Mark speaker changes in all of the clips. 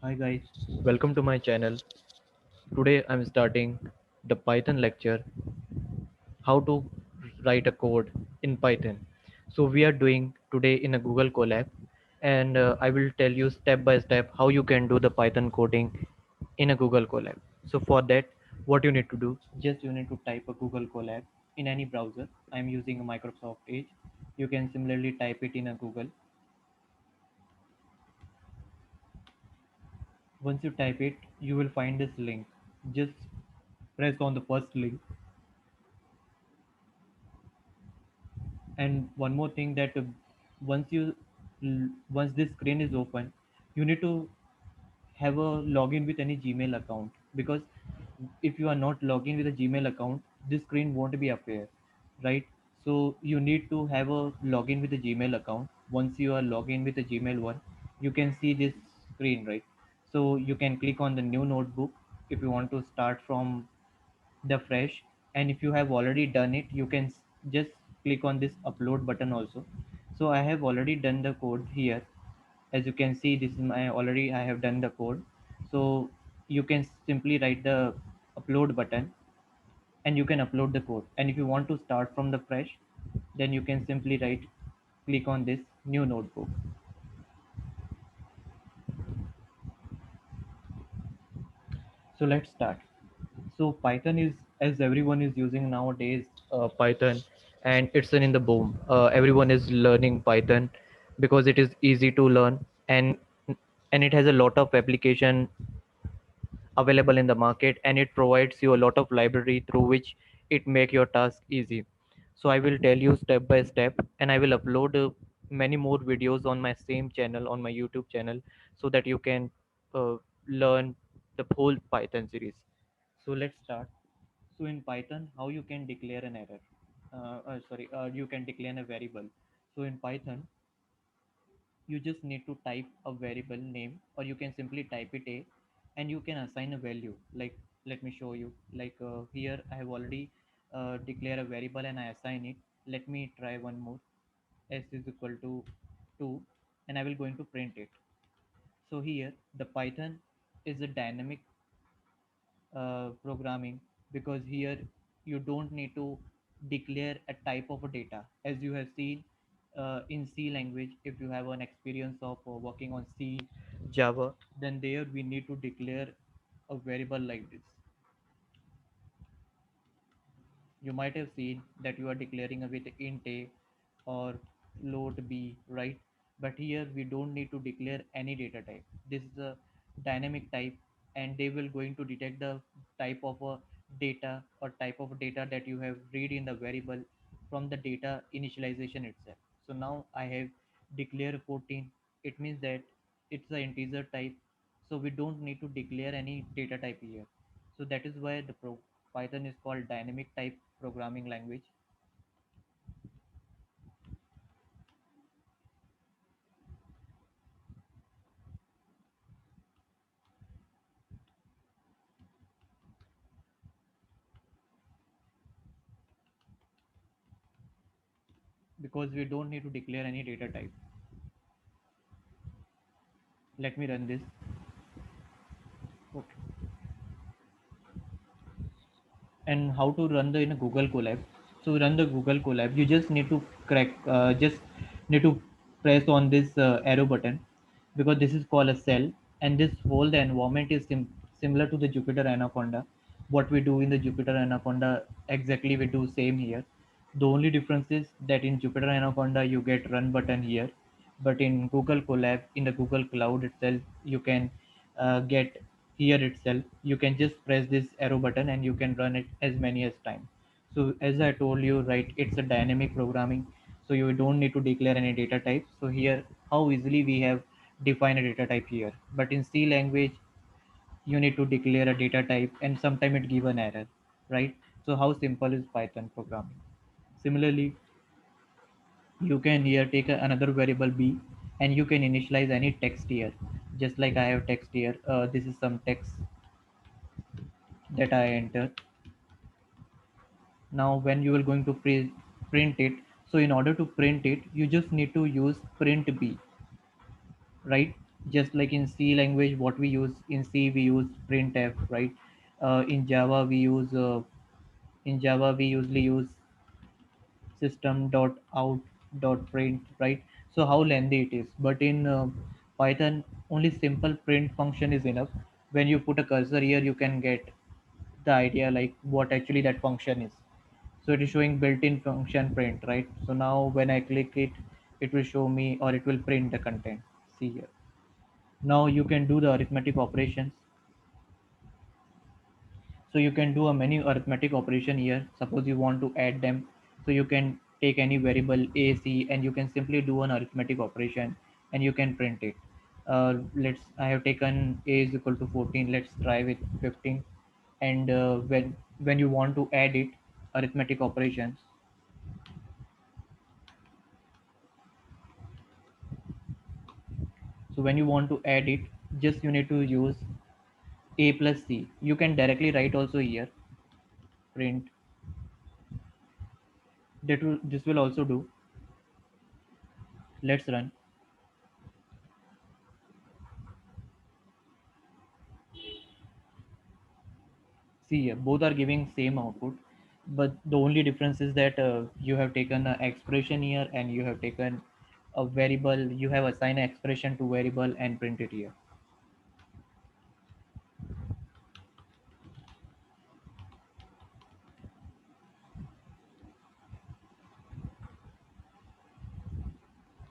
Speaker 1: Hi guys, welcome to my channel. Today I'm starting the Python lecture, how to write a code in Python. So we are doing today in a Google Colab, and I will tell you step by step how you can do the Python coding in a Google Colab. So for that, what you need to do, just you need to type a Google Colab in any browser. I'm using a Microsoft Edge. You can similarly type it in a Google. Once you type it, you will find this link. Just press on the first link. And one more thing that once you once this screen is open, you need to have a login with any Gmail account, because if you are not logging with a Gmail account, this screen won't be appear, right? So you need to have a login with a Gmail account. Once you are logging with a Gmail one, you can see this screen, right? So you can click on the new notebook if you want to start from the fresh, and if you have already done it, you can just click on this upload button also. So I have already done the code here. As you can see, this is my already I have done the code. So you can simply write the upload button and you can upload the code. And if you want to start from the fresh, then you can simply write, click on this new notebook. So let's start. So Python is, as everyone is using nowadays, Python, and it's in the boom. Everyone is learning Python because it is easy to learn, and it has a lot of application available in the market, and it provides you a lot of library through which it make your task easy. So I will tell you step by step, and I will upload many more videos on my same channel, on my YouTube channel, so that you can learn the whole Python series. So let's start. So in Python, how you can declare an error, you can declare a variable. So in Python, you just need to type a variable name, or you can simply type it a, and you can assign a value. Like, let me show you. Like, here I have already declare a variable and I assign it. Let me try one more. S is equal to 2, and I will going to print it. So here the Python is a dynamic programming, because here you don't need to declare a type of a data. As you have seen in C language, if you have an experience of working on C, Java, then there we need to declare a variable like this. You might have seen that you are declaring a with int a or float b, right? But here we don't need to declare any data type. This is a dynamic type, and they will going to detect the type of a data, or type of data that you have read in the variable from the data initialization itself. So now I have declared 14. It means that it's an integer type, so we don't need to declare any data type here. So that is why the Python is called dynamic type programming language, because we don't need to declare any data type. Let me run this. Okay. And how to run the in a Google Colab? So run the Google Colab. You just need to just need to press on this arrow button, because this is called a cell, and this whole the environment is similar to the Jupyter Anaconda. What we do in the Jupyter Anaconda, exactly we do same here. The only difference is that in Jupyter Anaconda you get run button here, but in Google Colab, in the Google Cloud itself, you can get here itself. You can just press this arrow button and you can run it as many as time. So as I told you, right, it's a dynamic programming, so you don't need to declare any data type. So here, how easily we have defined a data type here, but in C language you need to declare a data type, and sometime it give an error, right? So how simple is Python programming? Similarly, you can here take another variable b, and you can initialize any text here. Just like I have text here, this is some text that I enter. Now when you are going to print it, so in order to print it, you just need to use print b, right? Just like in C language, what we use in C, we use printf, right? In Java, we usually use system.out.print, right? So how lengthy it is. But in Python, only simple print function is enough. When you put a cursor here, you can get the idea like what actually that function is. So it is showing built-in function print, right? So now when I click it, it will show me, or it will print the content. See here. Now you can do the arithmetic operations. So you can do a many arithmetic operation here. Suppose you want to add them, so you can take any variable a, c, and you can simply do an arithmetic operation, and you can print it. Let's I have taken a is equal to 14. Let's try with 15. And when you want to add it, arithmetic operations. So when you want to add it, just you need to use a plus c. You can directly write also here, print. This will also do. Let's run. See, both are giving same output, but the only difference is that you have taken an expression here, and you have taken a variable. You have assigned an expression to variable and print it here.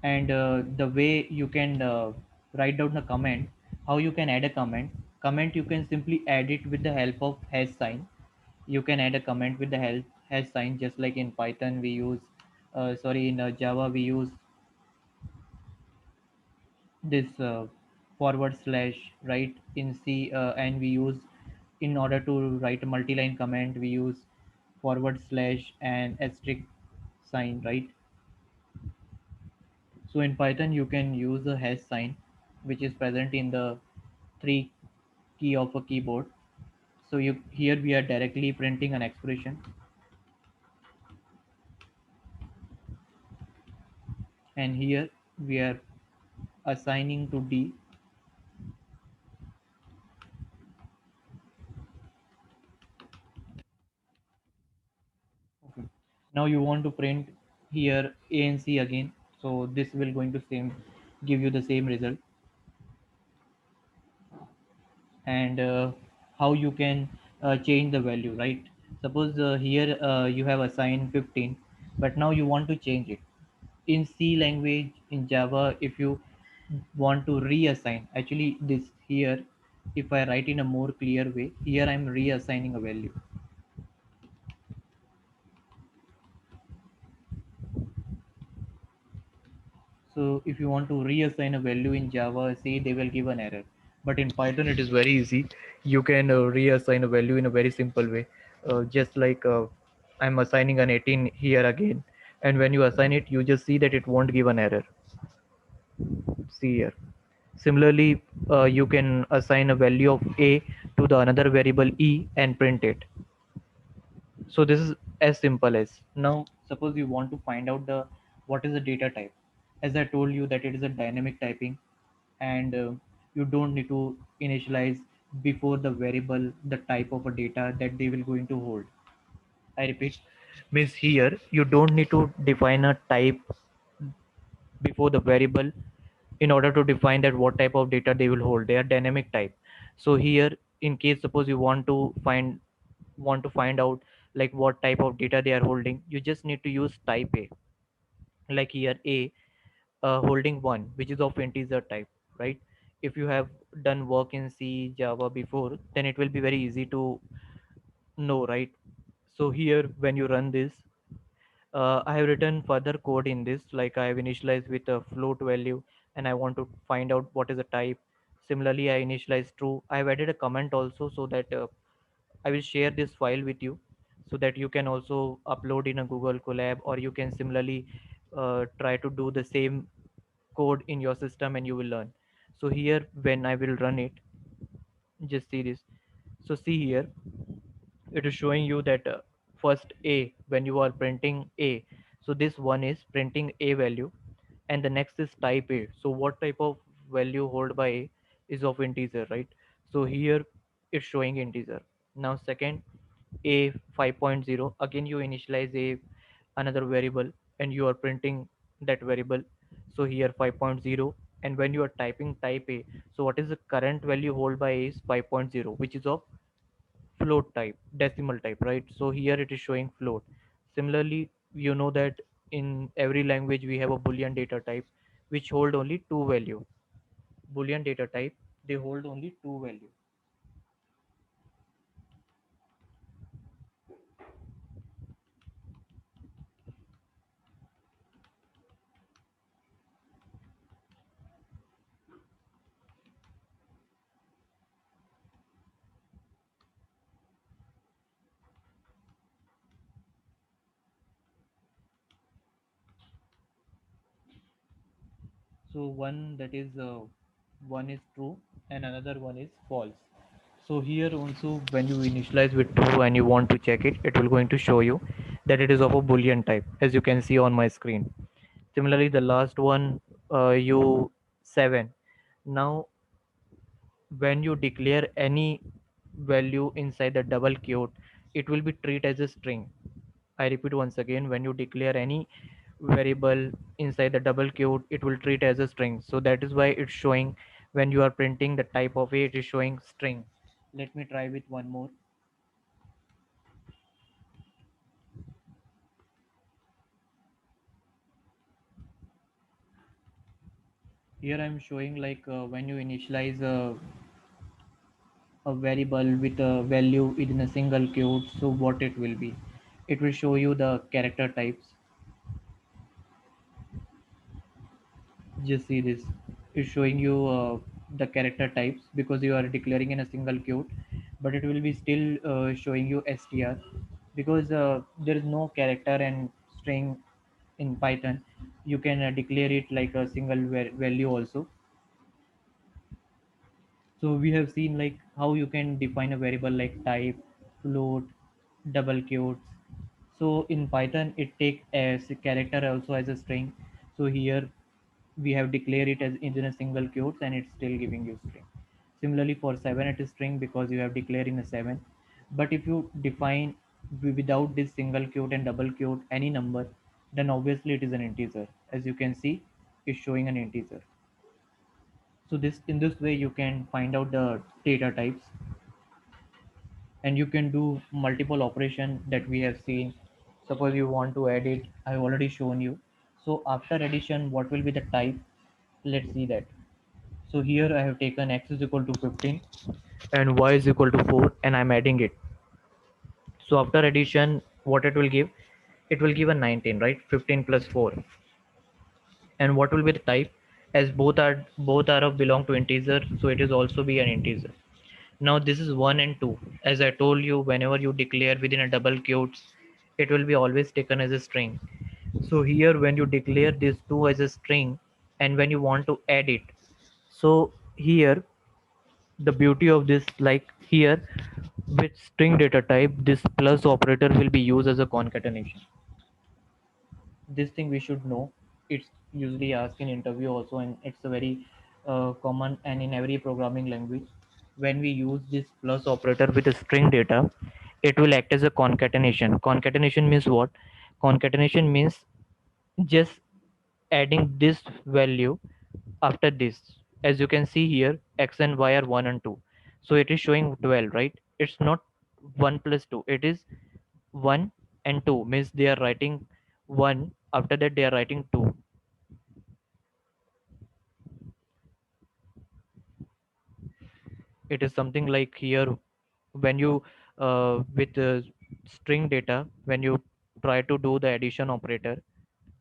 Speaker 1: And the way you can write down the comment, how you can add a comment, you can simply add it with the help of hash sign. You can add a comment with the help hash sign, just like in Python we use sorry, in Java we use this forward slash, right? In C, and we use, in order to write a multi-line comment, we use forward slash and asterisk sign, right? So in Python you can use a hash sign, which is present in the three key of a keyboard. So you here we are directly printing an expression, and here we are assigning to D. Okay. Now you want to print here A and C again, so this will going to same give you the same result. And how you can change the value, right? Suppose here you have assigned 15, but now you want to change it. In C language, in Java, if you want to reassign, actually this here, if I write in a more clear way, here I'm reassigning a value. So if you want to reassign a value in Java, say they will give an error. But in Python, it is very easy. You can reassign a value in a very simple way. Just like I'm assigning an 18 here again. And when you assign it, you just see that it won't give an error. See here. Similarly, you can assign a value of A to the another variable E and print it. So this is as simple as. Now suppose you want to find out the what is the data type. As I told you that it is a dynamic typing, and you don't need to initialize before the variable the type of a data that they will going to hold. I repeat, means here you don't need to define a type before the variable in order to define that what type of data they will hold. They are dynamic type. So here, in case suppose you want to find out like what type of data they are holding, you just need to use type A. Like here A holding 1, which is of integer type, right? If you have done work in C, Java before, then it will be very easy to know, right? So here when you run this, I have written further code in this, like I have initialized with a float value, and I want to find out what is the type. Similarly, I initialize true. I have added a comment also, so that I will share this file with you, so that you can also upload in a Google Colab, or you can similarly try to do the same code in your system, and you will learn. So here when I will run it, just see this. So see here, it is showing you that first A, when you are printing A, so this one is printing A value, and the next is type A. So what type of value hold by a is of integer, right? So here it's showing integer. Now second, a 5.0, again you initialize a another variable and you are printing that variable. So here 5.0, and when you are typing type a, so what is the current value hold by a is 5.0, which is of float type, decimal type, right? So here it is showing float. Similarly, you know that in every language we have a boolean data type which hold only two value. Boolean data type, they hold only two value. So one is true and another one is false. So here also when you initialize with true and you want to check it, it will going to show you that it is of a boolean type, as you can see on my screen. Similarly, the last one, u7. Now when you declare any value inside the double quote, it will be treated as a string. I repeat once again, when you declare any variable inside the double quote, it will treat as a string. So that is why it's showing when you are printing the type of a, it is showing string. Let me try with one more. Here I'm showing like when you initialize a variable with a value in a single quote, so what it will be. It will show you the character types. Just see this. It's showing you the character types because you are declaring in a single quote, but it will be still showing you str because there is no character and string in Python. You can declare it like a single value also. So we have seen like how you can define a variable like type, float, double quotes. So in Python, it take as a character also as a string. So here we have declared it as in a single quotes and it's still giving you string. Similarly for 7 it is string because you have declared in a 7. But if you define without this single quote and double quote any number, then obviously it is an integer. As you can see, it's showing an integer. So this in this way you can find out the data types and you can do multiple operation that we have seen. Suppose you want to add it, I've already shown you. So after addition, what will be the type? Let's see that. So here I have taken x is equal to 15 and y is equal to 4 and I'm adding it. So after addition, what it will give? It will give a 19, right? 15 plus 4. And what will be the type? As both are of belong to integer, so it is also be an integer. Now this is 1 and 2. As I told you, whenever you declare within a double quotes, it will be always taken as a string. So here when you declare this 2 as a string and when you want to add it, so here the beauty of this, like here with string data type, this plus operator will be used as a concatenation. This thing we should know. It's usually asked in interview also and it's a very common and in every programming language. When we use this plus operator with a string data, it will act as a concatenation. Concatenation means what? Concatenation means just adding this value after this. As you can see here, x and y are 1 and 2, so it is showing 12, right? It's not 1 plus 2, it is 1 and 2, means they are writing 1, after that they are writing 2. It is something like here when you with string data, when you try to do the addition operator,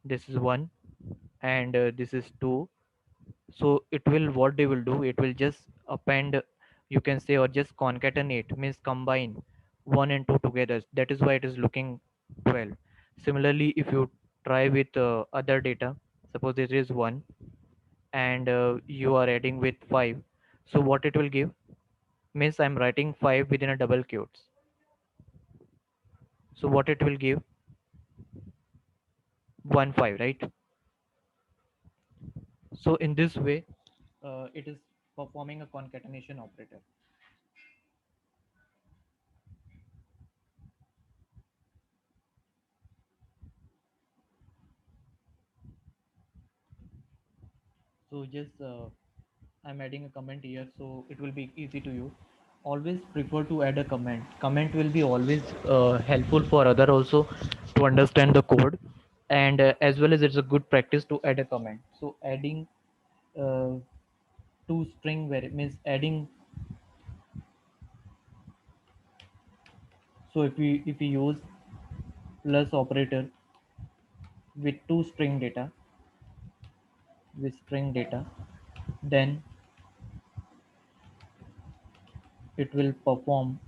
Speaker 1: this is 1 and this is 2. So it will, what they will do, it will just append, you can say, or just concatenate, means combine 1 and 2 together. That is why it is looking 12. Similarly, if you try with other data, suppose it is 1 and you are adding with 5, so what it will give, means I'm writing 5 within a double quotes, so what it will give, 1 5, right? So in this way It is performing a concatenation operator. So just I'm adding a comment here, so it will be easy to you. Always prefer to add a comment. Comment will be always helpful for other also to understand the code, and as well as it's a good practice to add a comment. So adding uh, two string where it means adding. So if we use plus operator with two string data then it will perform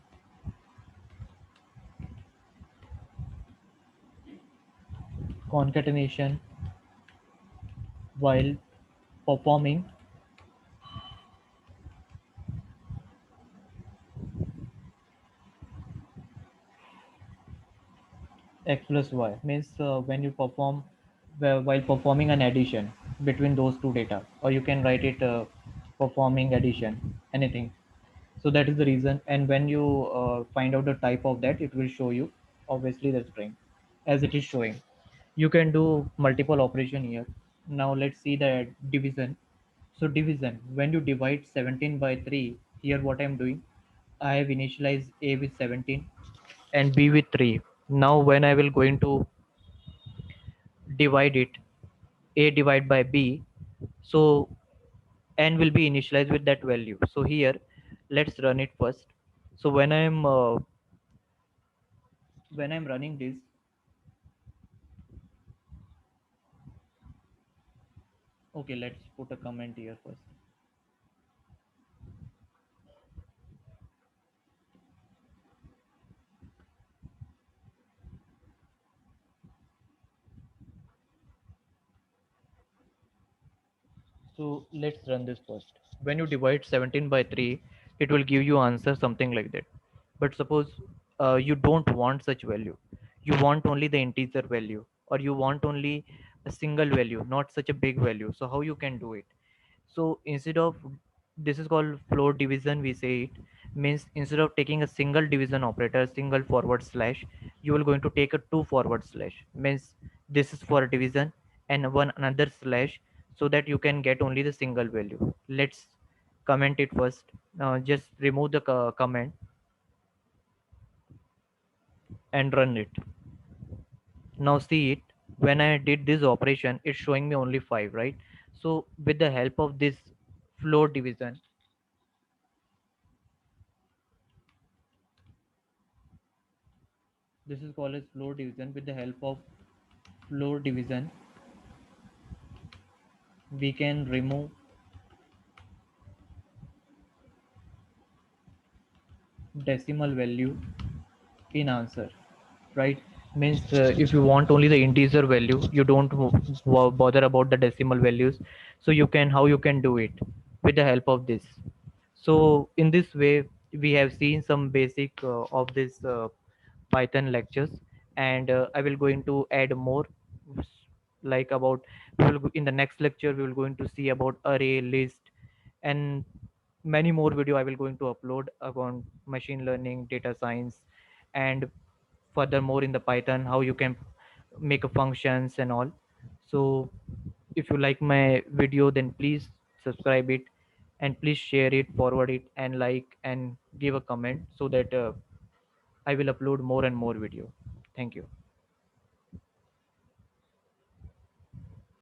Speaker 1: concatenation while performing x plus y means when you perform while performing an addition between those two data, or you can write it performing addition, anything. So that is the reason, and when you find out the type of that, it will show you obviously the string as it is showing. You can do multiple operation here. Now let's see the division. So division, when you divide 17 by 3, here what I'm doing, I have initialized a with 17 and b with 3. Now when I will going to divide it, a divided by b, so n will be initialized with that value. So here let's run it first. So when I'm running this, okay, let's put a comment here first. So let's run this first. When you divide 17 by 3, it will give you answer something like that. But suppose you don't want such value. You want only the integer value, or you want only a single value, not such a big value. So how you can do it? So instead of, this is called float division, we say it means instead of taking a single division operator, single forward slash, you will going to take a two forward slash, means this is for division and one another slash, so that you can get only the single value. Let's comment it first. Just remove the comment and run it. Now see it, when I did this operation, it's showing me only 5, right? So with the help of this float division, this is called as floor division. With the help of floor division, we can remove decimal value in answer, right? Means if you want only the integer value, you don't bother about the decimal values. So you can, how you can do it with the help of this. So in this way, we have seen some basic of this Python lectures, and I will going to add more, like about, in the next lecture we will going to see about array, list, and many more video I will going to upload about machine learning, data science, and furthermore in the Python how you can make a functions and all. So if you like my video, then please subscribe it, and please share it, forward it, and like and give a comment, so that I will upload more and more video. Thank you.